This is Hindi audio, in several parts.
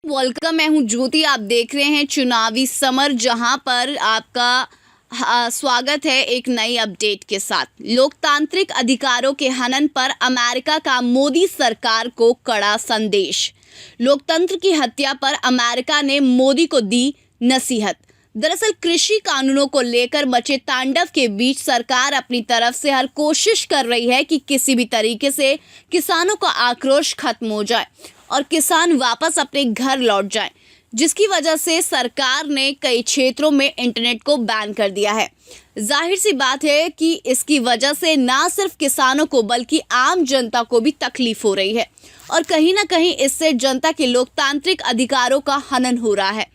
वेलकम, मैं हूं ज्योति। आप देख रहे हैं चुनावी समर, जहां पर आपका स्वागत है एक नई अपडेट के साथ। लोकतांत्रिक अधिकारों के हनन पर अमेरिका का मोदी सरकार को कड़ा संदेश। लोकतंत्र की हत्या पर अमेरिका ने मोदी को दी नसीहत। दरअसल कृषि कानूनों को लेकर मचे तांडव के बीच सरकार अपनी तरफ से हर कोशिश कर रही है कि किसी भी तरीके से किसानों का आक्रोश खत्म हो जाए और किसान वापस अपने घर लौट जाएं, जिसकी वजह से सरकार ने कई क्षेत्रों में इंटरनेट को बैन कर दिया है। जाहिर सी बात है कि इसकी वजह से ना सिर्फ किसानों को बल्कि आम जनता को भी तकलीफ हो रही है और कहीं ना कहीं इससे जनता के लोकतांत्रिक अधिकारों का हनन हो रहा है।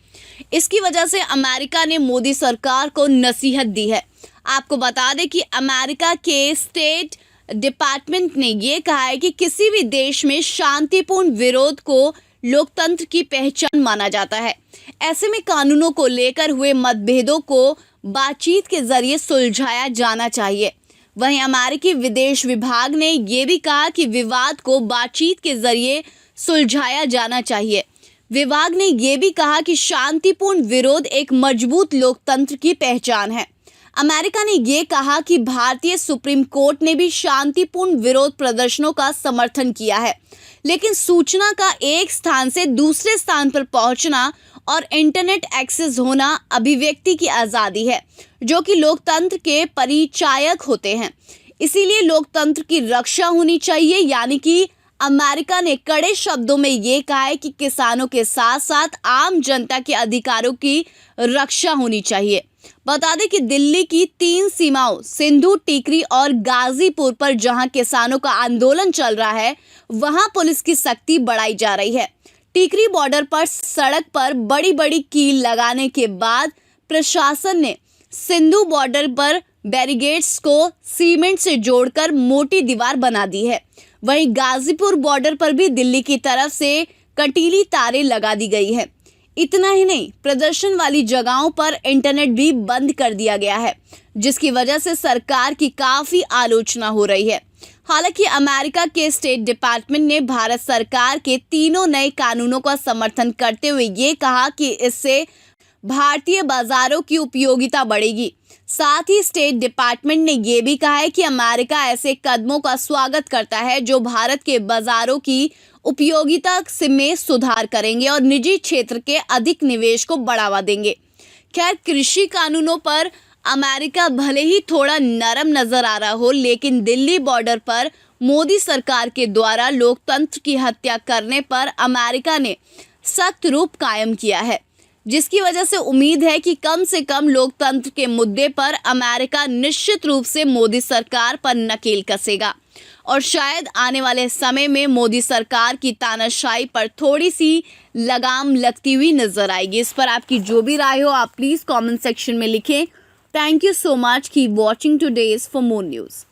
इसकी वजह से अमेरिका ने मोदी सरकार को नसीहत दी है। आपको बता दें कि अमेरिका के स्टेट डिपार्टमेंट ने ये कहा है कि किसी भी देश में शांतिपूर्ण विरोध को लोकतंत्र की पहचान माना जाता है। ऐसे में कानूनों को लेकर हुए मतभेदों को बातचीत के जरिए सुलझाया जाना चाहिए। वहीं अमेरिकी विदेश विभाग ने ये भी कहा कि विवाद को बातचीत के जरिए सुलझाया जाना चाहिए। विभाग ने ये भी कहा कि शांतिपूर्ण विरोध एक मजबूत लोकतंत्र की पहचान है। अमेरिका ने ये कहा कि भारतीय सुप्रीम कोर्ट ने भी शांतिपूर्ण विरोध प्रदर्शनों का समर्थन किया है, लेकिन सूचना का एक स्थान से दूसरे स्थान पर पहुंचना और इंटरनेट एक्सेस होना अभिव्यक्ति की आज़ादी है, जो कि लोकतंत्र के परिचायक होते हैं। इसीलिए लोकतंत्र की रक्षा होनी चाहिए। यानी कि अमेरिका ने कड़े शब्दों में ये कहा है कि किसानों के साथ साथ आम जनता के अधिकारों की रक्षा होनी चाहिए। बता दें कि दिल्ली की 3 सीमाओं सिंधु, टीकरी और गाजीपुर पर जहां किसानों का आंदोलन चल रहा है, वहां पुलिस की सख्ती बढ़ाई जा रही है। टीकरी बॉर्डर पर सड़क पर बड़ी बड़ी कील लगाने के बाद प्रशासन ने सिंधु बॉर्डर पर बैरिकेड्स को सीमेंट से जोड़कर मोटी दीवार बना दी है। वहीं गाजीपुर बॉर्डर पर भी दिल्ली की तरफ से कंटीली तारें लगा दी गई है। इतना ही नहीं, प्रदर्शन वाली जगहों पर इंटरनेट भी बंद कर दिया गया है, जिसकी वजह से सरकार की काफी आलोचना हो रही है। हालांकि अमेरिका के स्टेट डिपार्टमेंट ने भारत सरकार के तीनों नए कानूनों का समर्थन करते हुए ये कहा कि इससे भारतीय बाजारों की उपयोगिता बढ़ेगी। साथ ही स्टेट डिपार्टमेंट ने यह भी कहा है कि अमेरिका ऐसे कदमों का स्वागत करता है जो भारत के बाजारों की उपयोगिता में सुधार करेंगे और निजी क्षेत्र के अधिक निवेश को बढ़ावा देंगे। खैर, कृषि कानूनों पर अमेरिका भले ही थोड़ा नरम नजर आ रहा हो, लेकिन दिल्ली बॉर्डर पर मोदी सरकार के द्वारा लोकतंत्र की हत्या करने पर अमेरिका ने सख्त रूप कायम किया है, जिसकी वजह से उम्मीद है कि कम से कम लोकतंत्र के मुद्दे पर अमेरिका निश्चित रूप से मोदी सरकार पर नकेल कसेगा और शायद आने वाले समय में मोदी सरकार की तानाशाही पर थोड़ी सी लगाम लगती हुई नजर आएगी। इस पर आपकी जो भी राय हो आप प्लीज़ कमेंट सेक्शन में लिखें। Thank you so much. Keep watching today's for more news.